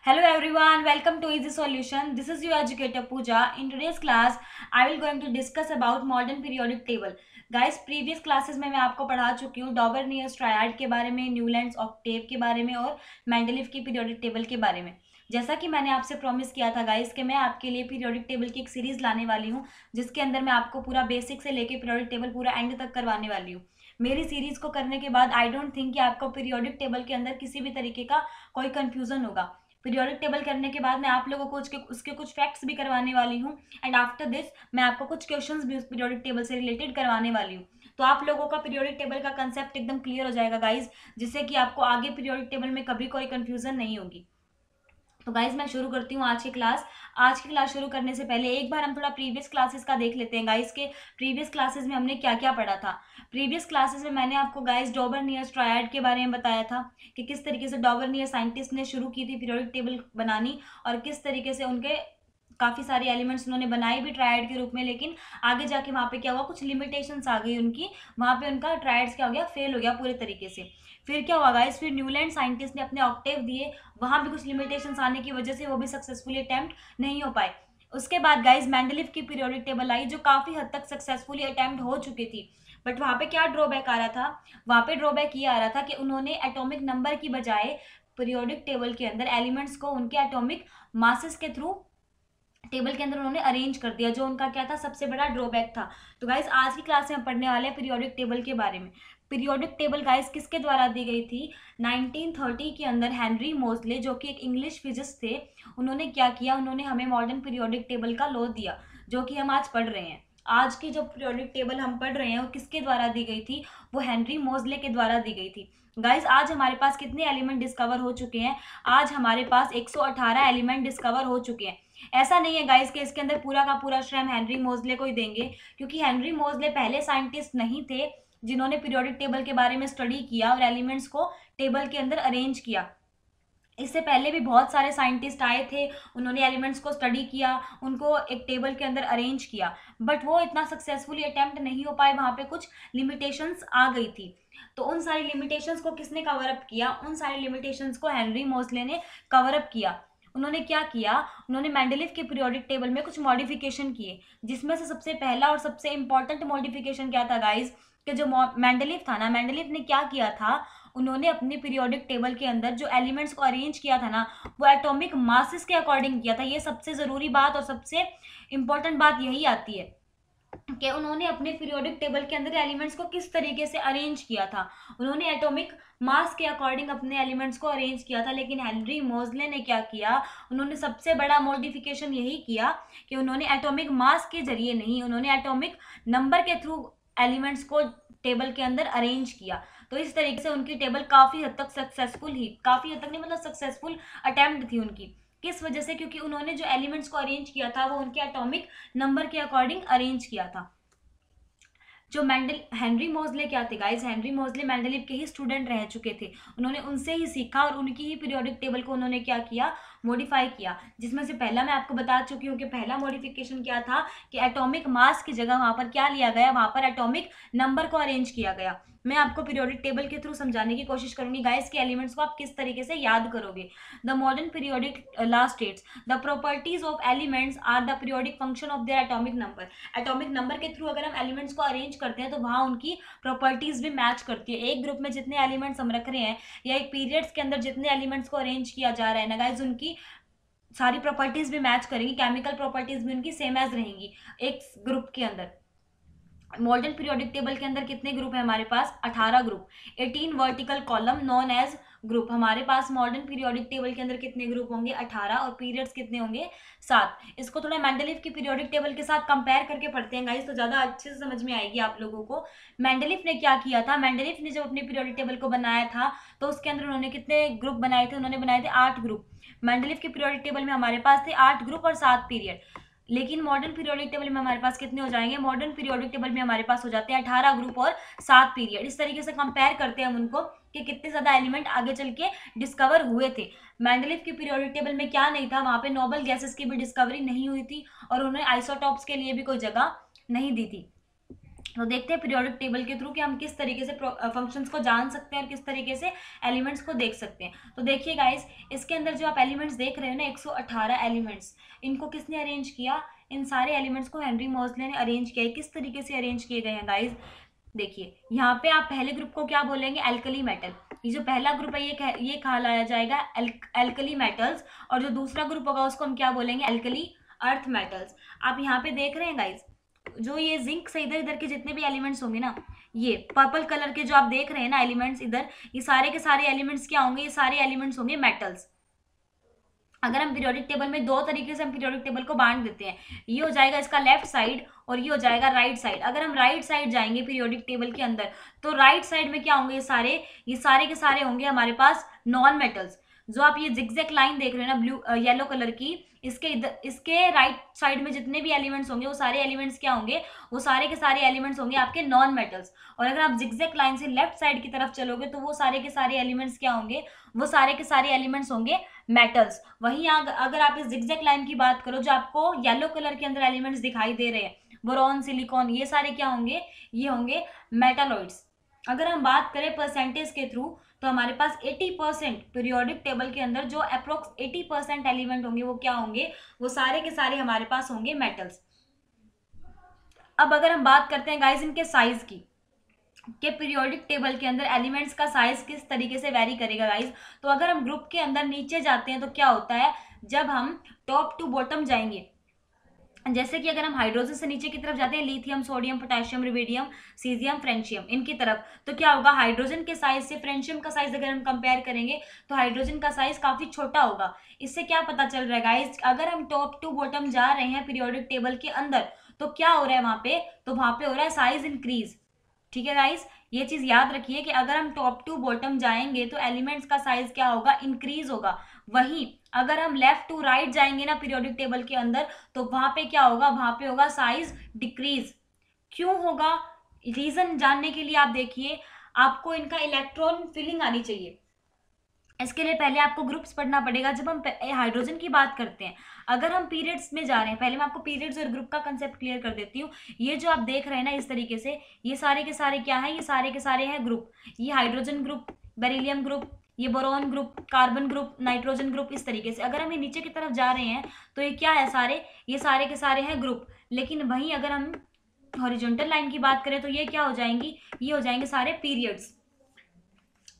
Hello everyone, welcome to Easy Solution. This is your educator Pooja. In today's class, I will going to discuss about modern periodic table. Guys, previous classes में मैं आपको पढ़ा चुकी हूँ डॉबरनियर्स triad के बारे में, न्यूलैंड्स ऑक्टेव के बारे में और मेंडलीव की पीरियोडिक टेबल के बारे में। जैसा कि मैंने आपसे प्रॉमिस किया था गाइस कि मैं आपके लिए पीरियोडिक टेबल की एक सीरीज लाने वाली हूँ जिसके अंदर मैं आपको पूरा बेसिक से लेके पीरियोडिक टेबल पूरा एंड तक करवाने वाली हूँ। मेरी सीरीज को करने के बाद आई डोंट थिंक कि आपको पीरियोडिक टेबल के अंदर किसी भी तरीके का कोई कंफ्यूजन होगा। पीरियोडिक टेबल करने के बाद मैं आप लोगों को उसके कुछ फैक्ट्स भी करवाने वाली हूँ एंड आफ्टर दिस मैं आपको कुछ क्वेश्चंस भी उस पीरियोडिक टेबल से रिलेटेड करवाने वाली हूँ। तो आप लोगों का पीरियोडिक टेबल का कंसेप्ट एकदम क्लियर हो जाएगा गाइज, जिससे कि आपको आगे पीरियोडिक टेबल में कभी कोई कंफ्यूजन नहीं होगी। तो गाइज मैं शुरू करती हूँ आज की क्लास। आज की क्लास शुरू करने से पहले एक बार हम थोड़ा प्रीवियस क्लासेस का देख लेते हैं गाइज के प्रीवियस क्लासेस में हमने क्या क्या पढ़ा था। प्रीवियस क्लासेस में मैंने आपको गाइज डॉबरनियर्स ट्रायड के बारे में बताया था कि किस तरीके से डॉबरनियर साइंटिस्ट ने शुरू की थी पीरियोडिक टेबल बनानी और किस तरीके से उनके काफ़ी सारे एलिमेंट्स उन्होंने बनाए भी ट्रायड के रूप में, लेकिन आगे जाके वहाँ पे क्या हुआ, कुछ लिमिटेशंस आ गई उनकी, वहाँ पे उनका ट्रायड्स क्या हो गया, फेल हो गया पूरे तरीके से। फिर क्या हुआ गाइस, फिर न्यूलैंड साइंटिस्ट ने अपने ऑक्टेव दिए, वहाँ भी कुछ लिमिटेशंस आने की वजह से वो भी सक्सेसफुली अटेम्प्ट नहीं हो पाए। उसके बाद गाइस मेंडलीव की पीरियोडिक टेबल आई जो काफ़ी हद तक सक्सेसफुली अटेम्प्ट हो चुकी थी, बट वहाँ पे क्या ड्रॉबैक आ रहा था, वहाँ पे ड्रॉबैक ये आ रहा था कि उन्होंने एटॉमिक नंबर की बजाय पीरियोडिक टेबल के अंदर एलिमेंट्स को उनके एटॉमिक मासेस के थ्रू टेबल के अंदर उन्होंने अरेंज कर दिया, जो उनका क्या था, सबसे बड़ा ड्रॉबैक था। तो गाइस आज की क्लास में हम पढ़ने वाले हैं पीरियोडिक टेबल के बारे में। पीरियोडिक टेबल गाइस किसके द्वारा दी गई थी, 1930 के अंदर हेनरी मोजले जो कि एक इंग्लिश फिजिस्ट थे, उन्होंने क्या किया, उन्होंने हमें मॉडर्न पीरियोडिक टेबल का लॉ दिया जो कि हम आज पढ़ रहे हैं। आज की जो पीरियोडिक टेबल हम पढ़ रहे हैं वो किसके द्वारा दी गई थी, वो हेनरी मोजले के द्वारा दी गई थी। गाइज आज हमारे पास कितने एलिमेंट डिस्कवर हो चुके हैं, आज हमारे पास 118 एलिमेंट डिस्कवर हो चुके हैं। ऐसा नहीं है गाइस कि इसके अंदर पूरा का पूरा श्रेय हम हेनरी मोजले को ही देंगे, क्योंकि हेनरी मोजले पहले साइंटिस्ट नहीं थे जिन्होंने पीरियोडिक टेबल के बारे में स्टडी किया और एलिमेंट्स को टेबल के अंदर अरेंज किया। इससे पहले भी बहुत सारे साइंटिस्ट आए थे, उन्होंने एलिमेंट्स को स्टडी किया, उनको एक टेबल के अंदर अरेंज किया, बट वो इतना सक्सेसफुली अटेम्प्ट नहीं हो पाए, वहाँ पे कुछ लिमिटेशंस आ गई थी। तो उन सारी लिमिटेशंस को किसने कवर अप किया, उन सारी लिमिटेशंस को हेनरी मोजले ने कवर अप किया। उन्होंने क्या किया, उन्होंने मेंडलीव के पीरियोडिक टेबल में कुछ मॉडिफिकेशन किए, जिसमें से सबसे पहला और सबसे इंपॉर्टेंट मॉडिफिकेशन क्या था गाइज, कि जो मेंडलीव था ना, मेंडलीव ने क्या किया था, उन्होंने अपने पीरियोडिक टेबल के अंदर जो एलिमेंट्स को अरेंज किया था ना, वो एटॉमिक मासेस के अकॉर्डिंग किया था। ये सबसे ज़रूरी बात और सबसे इंपॉर्टेंट बात यही आती है कि उन्होंने अपने पीरियोडिक टेबल के अंदर एलिमेंट्स को किस तरीके से अरेंज किया था, उन्होंने एटॉमिक मास के अकॉर्डिंग अपने एलिमेंट्स को अरेंज किया था। लेकिन हेनरी मोजले ने क्या किया, उन्होंने सबसे बड़ा मॉडिफिकेशन यही किया कि उन्होंने एटॉमिक मास के जरिए नहीं, उन्होंने एटॉमिक नंबर के थ्रू एलिमेंट्स को टेबल के अंदर अरेंज किया। तो इस तरीके से उनकी टेबल काफ़ी हद तक सक्सेसफुल ही, काफ़ी हद तक नहीं मतलब सक्सेसफुल अटेम्प्ट थी उनकी। किस वजह से, क्योंकि उन्होंने जो एलिमेंट्स को अरेंज किया था वो उनके एटॉमिक नंबर के अकॉर्डिंग अरेंज किया था। जो हेनरी मोजले क्या थे गाइस, हेनरी मोजले मेंडलीव के ही स्टूडेंट रह चुके थे, उन्होंने उनसे ही सीखा और उनकी ही पीरियोडिक टेबल को उन्होंने क्या किया, मॉडिफाई किया। जिसमें से पहला मैं आपको बता चुकी हूँ कि पहला मॉडिफिकेशन क्या था कि एटॉमिक मास की जगह वहाँ पर क्या लिया गया, वहाँ पर एटॉमिक नंबर को अरेंज किया गया। मैं आपको पीरियोडिक टेबल के थ्रू समझाने की कोशिश करूंगी गाइस के एलिमेंट्स को आप किस तरीके से याद करोगे। The modern periodic law states the properties of elements are the periodic function of their atomic number. Atomic number के थ्रू अगर हम एलिमेंट्स को अरेंज करते हैं तो वहाँ उनकी प्रॉपर्टीज भी मैच करती है। एक ग्रुप में जितने एलिमेंट्स हम रख रहे हैं या एक पीरियड्स के अंदर जितने एलिमेंट्स को अरेंज किया जा रहा है ना गाइज, उनकी सारी प्रॉपर्टीज भी मैच करेंगी, केमिकल प्रॉपर्टीज भी उनकी सेम एज रहेंगी एक ग्रुप के अंदर। मॉडर्न पीरियोडिक टेबल के अंदर कितने ग्रुप है हमारे पास, 18 group, 18 vertical column known age group. हमारे पास मॉडर्न पीरियोडिक टेबल के अंदर कितने ग्रुप होंगे, 18, और पीरियड्स कितने होंगे, 7। इसको थोड़ा मेंडलीव की पीरियोडिक टेबल के साथ कंपेयर करके पढ़ते हैं गाइस, तो ज़्यादा अच्छे से समझ में आएगी आप लोगों को। मेंडलीव ने क्या किया था, मेंडलीव ने जब अपनी पीरियोडिक टेबल को बनाया था तो उसके अंदर उन्होंने कितने ग्रुप बनाए थे, उन्होंने बनाए थे 8 ग्रुप। मेंडलीव की पीरियोडिक टेबल में हमारे पास थे 8 ग्रुप और 7 पीरियड। लेकिन मॉडर्न पीरियोडिक टेबल में हमारे पास कितने हो जाएंगे, मॉडर्न पीरियोडिक टेबल में हमारे पास हो जाते हैं 18 ग्रुप और 7 पीरियड। इस तरीके से कंपेयर करते हैं हम उनको कि कितने ज़्यादा एलिमेंट आगे चल के डिस्कवर हुए थे। मेंडलीव की पीरियोडिक टेबल में क्या नहीं था, वहाँ पे नोबल गैसेस की भी डिस्कवरी नहीं हुई थी और उन्होंने आइसोटॉप्स के लिए भी कोई जगह नहीं दी थी। तो देखते हैं पीरियोडिक टेबल के थ्रू कि हम किस तरीके से फंक्शंस को जान सकते हैं और किस तरीके से एलिमेंट्स को देख सकते हैं। तो देखिए गाइस, इसके अंदर जो आप एलिमेंट्स देख रहे हो ना, 118 एलिमेंट्स, इनको किसने अरेंज किया? इन सारे एलिमेंट्स को हेनरी मोज़ले ने अरेंज किया है। किस तरीके से अरेंज किए गए हैं गाइस? देखिए यहाँ पे आप पहले ग्रुप को क्या बोलेंगे? Alkali metal. ये जो पहला ग्रुप है ये कहलाया जाएगा एल्कली मेटल्स, और जो दूसरा ग्रुप होगा उसको हम क्या बोलेंगे? Alkali earth metals. आप यहाँ पे देख रहे हैं गाइस, जो ये जिंक से इधर इधर के जितने भी एलिमेंट्स होंगे ना, ये पर्पल कलर के जो आप देख रहे हैं ना एलिमेंट्स इधर, ये सारे के सारे एलिमेंट्स क्या होंगे? ये सारे एलिमेंट्स होंगे मेटल्स। अगर हम पीरियोडिक टेबल में दो तरीके से हम पीरियोडिक टेबल को बांट देते हैं, ये हो जाएगा इसका लेफ्ट साइड और ये हो जाएगा राइट साइड। अगर हम राइट साइड जाएंगे पीरियोडिक टेबल के अंदर, तो राइट साइड में क्या होंगे? ये सारे के सारे होंगे हमारे पास नॉन मेटल्स। जो आप ये जिगजैग लाइन देख रहे हो ना ब्लू येलो कलर की, इसके राइट साइड में जितने भी एलिमेंट्स होंगे वो सारे एलिमेंट्स क्या होंगे? वो सारे के सारे एलिमेंट्स होंगे आपके नॉन मेटल्स। और अगर आप जिगजैग लाइन से लेफ्ट साइड की तरफ चलोगे तो वो सारे के सारे एलिमेंट्स क्या होंगे? वो सारे के सारे एलिमेंट्स होंगे मेटल्स। वहीं अगर आप इस जिगजैग लाइन की बात करो, जो आपको येलो कलर के अंदर एलिमेंट्स दिखाई दे रहे हैं, बोरॉन, सिलिकॉन, ये सारे क्या होंगे? ये होंगे मेटालॉइड्स। अगर हम बात करें परसेंटेज के थ्रू, तो हमारे पास 80% पीरियोडिक टेबल के अंदर जो अप्रोक्स 80% एलिमेंट होंगे वो क्या होंगे? वो सारे के सारे हमारे पास होंगे मेटल्स। अब अगर हम बात करते हैं गाइस इनके साइज की, कि पीरियोडिक टेबल के अंदर एलिमेंट्स का साइज किस तरीके से वेरी करेगा गाइस, तो अगर हम ग्रुप के अंदर नीचे जाते हैं तो क्या होता है? जब हम टॉप टू बॉटम जाएंगे, जैसे कि अगर हम हाइड्रोजन से नीचे की तरफ जाते हैं, lithium, sodium, potassium, rubidium, caesium, francium, इनकी तरफ, तो क्या होगा? हाइड्रोजन के साइज से फ्रेंशियम का साइज अगर हम कंपेयर करेंगे तो हाइड्रोजन का साइज काफी छोटा होगा। इससे क्या पता चल रहा है गाइस? अगर हम टॉप टू बॉटम जा रहे हैं पीरियोडिक टेबल के अंदर, तो क्या हो रहा है वहां पे? तो वहां पे हो रहा है साइज इंक्रीज। ठीक है गाइस, ये चीज याद रखिए कि अगर हम टॉप टू बॉटम जाएंगे तो एलिमेंट्स का साइज क्या होगा? इंक्रीज होगा। वहीं अगर हम लेफ्ट टू राइट जाएंगे ना पीरियोडिक टेबल के अंदर, तो वहां पे क्या होगा? वहां पे होगा साइज डिक्रीज। क्यों होगा? रीजन जानने के लिए आप देखिए, आपको इनका इलेक्ट्रॉन फिलिंग आनी चाहिए। इसके लिए पहले आपको ग्रुप्स पढ़ना पड़ेगा। जब हम हाइड्रोजन की बात करते हैं, अगर हम पीरियड्स में जा रहे हैं, पहले मैं आपको पीरियड्स और ग्रुप का कंसेप्ट क्लियर कर देती हूँ। ये जो आप देख रहे हैं ना इस तरीके से, ये सारे के सारे क्या है? ये सारे के सारे हैं ग्रुप। ये हाइड्रोजन ग्रुप, बेरिलियम ग्रुप, ये boron group, carbon group, nitrogen group, इस तरीके से। अगर हम ये नीचे की तरफ जा रहे हैं तो ये क्या है? ये सारे के सारे हैं ग्रुप। लेकिन वहीं अगर हम हॉरिजॉन्टल लाइन की बात करें तो ये क्या हो जाएंगी? ये हो जाएंगे सारे पीरियड्स।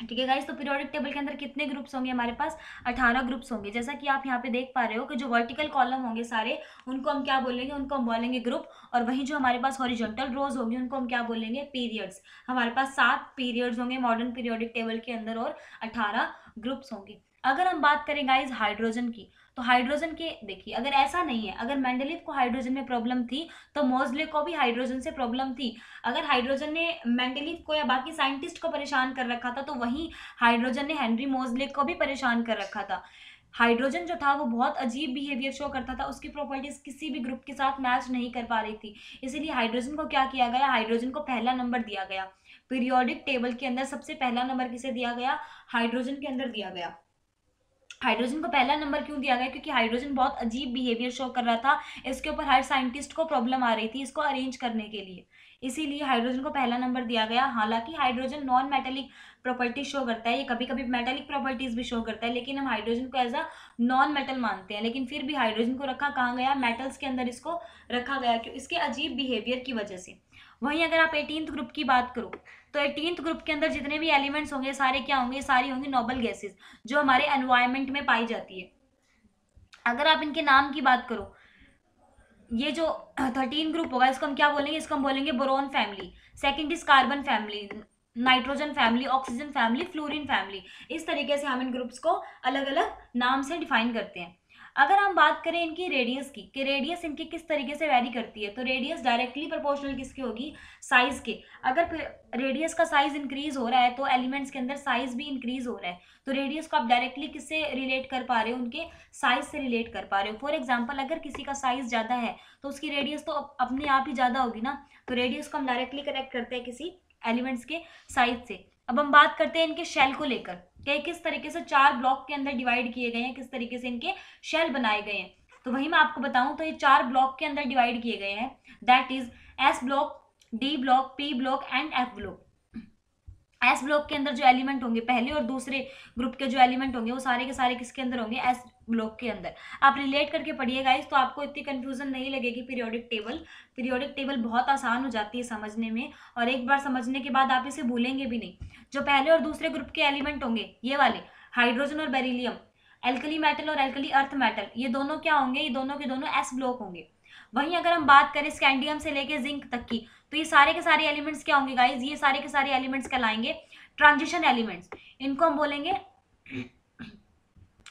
ठीक है गाइस, तो पीरियोडिक टेबल के अंदर कितने ग्रुप्स होंगे? हमारे पास 18 ग्रुप्स होंगे। जैसा कि आप यहाँ पे देख पा रहे हो कि जो वर्टिकल कॉलम होंगे सारे, उनको हम क्या बोलेंगे? उनको हम बोलेंगे ग्रुप। और वहीं जो हमारे पास हॉरिजॉन्टल रोज होंगी उनको हम क्या बोलेंगे? पीरियड्स। हमारे पास 7 पीरियड्स होंगे मॉडर्न पीरियोडिक टेबल के अंदर और 18 ग्रुप्स होंगे। अगर हम बात करें गाइज हाइड्रोजन की, तो हाइड्रोजन के देखिए, अगर ऐसा नहीं है, अगर मेंडलीव को हाइड्रोजन में प्रॉब्लम थी तो मोज़ले को भी हाइड्रोजन से प्रॉब्लम थी। अगर हाइड्रोजन ने मेंडलीव को या बाकी साइंटिस्ट को परेशान कर रखा था, तो वहीं हाइड्रोजन ने हेनरी मोज़ले को भी परेशान कर रखा था। हाइड्रोजन जो था वो बहुत अजीब बिहेवियर शो करता था, उसकी प्रॉपर्टीज किसी भी ग्रुप के साथ मैच नहीं कर पा रही थी। इसीलिए हाइड्रोजन को क्या किया गया? हाइड्रोजन को पहला नंबर दिया गया। पीरियोडिक टेबल के अंदर सबसे पहला नंबर किसे दिया गया? हाइड्रोजन के अंदर दिया गया। हाइड्रोजन को पहला नंबर क्यों दिया गया? क्योंकि हाइड्रोजन बहुत अजीब बिहेवियर शो कर रहा था। इसके ऊपर हर साइंटिस्ट को प्रॉब्लम आ रही थी इसको अरेंज करने के लिए, इसीलिए हाइड्रोजन को पहला नंबर दिया गया। हालांकि hydrogen non metallic property show करता है, ये कभी कभी मेटेलिक प्रॉपर्टीज भी शो करता है, लेकिन हम हाइड्रोजन को एज अ नॉन मेटल मानते हैं। लेकिन फिर भी हाइड्रोजन को रखा कहाँ गया? मेटल्स के अंदर इसको रखा गया, क्यों? इसके अजीब बिहेवियर की वजह से। वहीं अगर आप 18th ग्रुप की बात करो, तो 18th ग्रुप के अंदर जितने भी एलिमेंट्स होंगे सारे क्या होंगे? सारी होंगी नोबल गैसेस, जो हमारे एनवायरमेंट में पाई जाती है। अगर आप इनके नाम की बात करो, ये जो 13 ग्रुप होगा इसको हम क्या बोलेंगे? इसको हम बोलेंगे boron family. Second is carbon family, nitrogen family, oxygen family, fluorine family. इस तरीके से हम इन ग्रुप्स को अलग अलग नाम से डिफाइन करते हैं। अगर हम बात करें इनकी रेडियस की, कि रेडियस इनकी किस तरीके से वैरी करती है, तो रेडियस डायरेक्टली प्रोपोर्शनल किसकी होगी? साइज के। अगर रेडियस का साइज इंक्रीज हो रहा है तो एलिमेंट्स के अंदर साइज भी इंक्रीज हो रहा है। तो रेडियस को आप डायरेक्टली किससे रिलेट कर पा रहे हो? उनके साइज से रिलेट कर पा रहे हो। फॉर एग्जाम्पल, अगर किसी का साइज ज़्यादा है तो उसकी रेडियस तो अपने आप ही ज़्यादा होगी ना। तो रेडियस को हम डायरेक्टली कनेक्ट करते हैं किसी एलिमेंट्स के साइज से। अब हम बात करते हैं इनके शेल को लेकर, कि किस तरीके से 4 ब्लॉक के अंदर डिवाइड किए गए हैं, किस तरीके से इनके शेल बनाए गए हैं। तो वही मैं आपको बताऊं तो ये 4 ब्लॉक के अंदर डिवाइड किए गए हैं। That is S block, D block, P block and F block. S block के अंदर जो एलिमेंट होंगे, पहले और दूसरे ग्रुप के जो एलिमेंट होंगे वो सारे के सारे किसके अंदर होंगे, एस ब्लॉक के अंदर। आप रिलेट करके पढ़िए गाइस, तो आपको इतनी कंफ्यूजन नहीं लगेगी। पीरियोडिक टेबल बहुत आसान हो जाती है समझने में, और एक बार समझने के बाद आप इसे भूलेंगे भी नहीं। जो पहले और दूसरे ग्रुप के एलिमेंट होंगे ये वाले, हाइड्रोजन और बेरिलियम, एल्कली मेटल और एल्कली अर्थ मेटल, ये दोनों क्या होंगे, ये दोनों के दोनों एस ब्लॉक होंगे। वहीं अगर हम बात करें स्कैंडियम से लेके जिंक तक की, तो ये सारे के सारे एलिमेंट्स क्या होंगे गाइज, ये सारे के सारे एलिमेंट्स कहलाएंगे ट्रांजिशन एलिमेंट्स। इनको हम बोलेंगे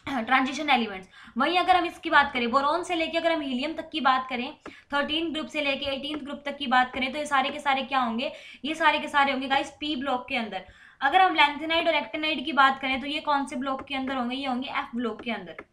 ट्रांजिशन एलिमेंट्स। वहीं अगर हम इसकी बात करें, बोरॉन से लेके अगर हम हीलियम तक की बात करें, 13 ग्रुप से लेके 18 ग्रुप तक की बात करें, तो ये सारे के सारे क्या होंगे, ये सारे के सारे होंगे गाइस पी ब्लॉक के अंदर। अगर हम लैंथेनाइड और एक्टिनाइड की बात करें, तो ये कौन से ब्लॉक के अंदर होंगे, ये होंगे एफ ब्लॉक के अंदर।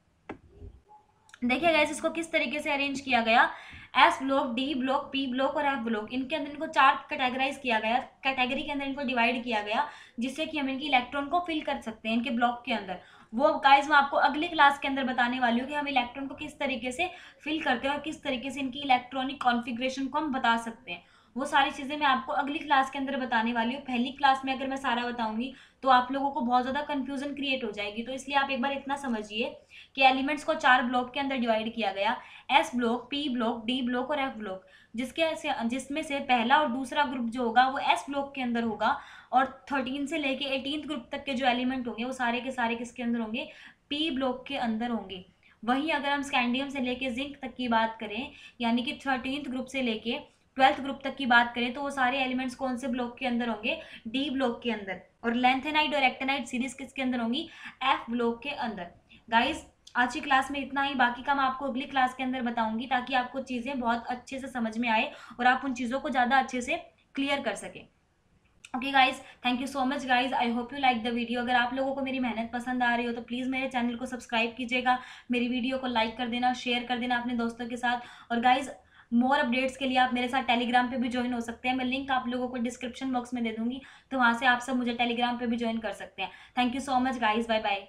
देखिए गाइस इसको किस तरीके से अरेंज किया गया, S block, D block, P block और एफ ब्लॉक, इनके अंदर इनको चार कैटेगराइज किया गया, कैटेगरी के अंदर इनको डिवाइड किया गया, जिससे कि हम इनकी इलेक्ट्रॉन को फिल कर सकते हैं इनके ब्लॉक के अंदर। वो गाइस मैं आपको अगली क्लास के अंदर बताने वाली हूँ कि हम इलेक्ट्रॉन को किस तरीके से फिल करते हैं और किस तरीके से इनकी इलेक्ट्रॉनिक कॉन्फ़िगरेशन को हम बता सकते हैं। वो सारी चीज़ें मैं आपको अगली क्लास के अंदर बताने वाली हूँ। पहली क्लास में अगर मैं सारा बताऊंगी तो आप लोगों को बहुत ज़्यादा कन्फ्यूजन क्रिएट हो जाएगी। तो इसलिए आप एक बार इतना समझिए कि एलिमेंट्स को चार ब्लॉक के अंदर डिवाइड किया गया, S block, P block, D block और एफ ब्लॉक, जिसमें से पहला और दूसरा ग्रुप जो होगा वो एस ब्लॉक के अंदर होगा, और 13 से लेके 18 ग्रुप तक के जो एलिमेंट होंगे वो सारे के सारे किसके अंदर होंगे, पी ब्लॉक के अंदर होंगे। वहीं अगर हम स्कैंडियम से लेके जिंक तक की बात करें, यानी कि 13th ग्रुप से लेके 12th ग्रुप तक की बात करें, तो वो सारे एलिमेंट्स कौन से ब्लॉक के अंदर होंगे, डी ब्लॉक के अंदर। और लैंथेनाइड और एक्टिनाइड सीरीज किसके अंदर होंगी, एफ ब्लॉक के अंदर। गाइज आज की क्लास में इतना ही, बाकी का मैं आपको अगली क्लास के अंदर बताऊंगी, ताकि आपको चीज़ें बहुत अच्छे से समझ में आए और आप उन चीज़ों को ज़्यादा अच्छे से क्लियर कर सकें। Okay guys, thank you so much guys, I hope you like the video. अगर आप लोगों को मेरी मेहनत पसंद आ रही हो तो प्लीज़ मेरे चैनल को सब्सक्राइब कीजिएगा, मेरी वीडियो को लाइक कर देना, शेयर कर देना अपने दोस्तों के साथ। और गाइज मोर अपडेट्स के लिए आप मेरे साथ टेलीग्राम पे भी ज्वाइन हो सकते हैं, मैं लिंक आप लोगों को डिस्क्रिप्शन बॉक्स में दे दूंगी, तो वहाँ से आप सब मुझे टेलीग्राम पे भी ज्वाइन कर सकते हैं। Thank you so much guys, bye bye.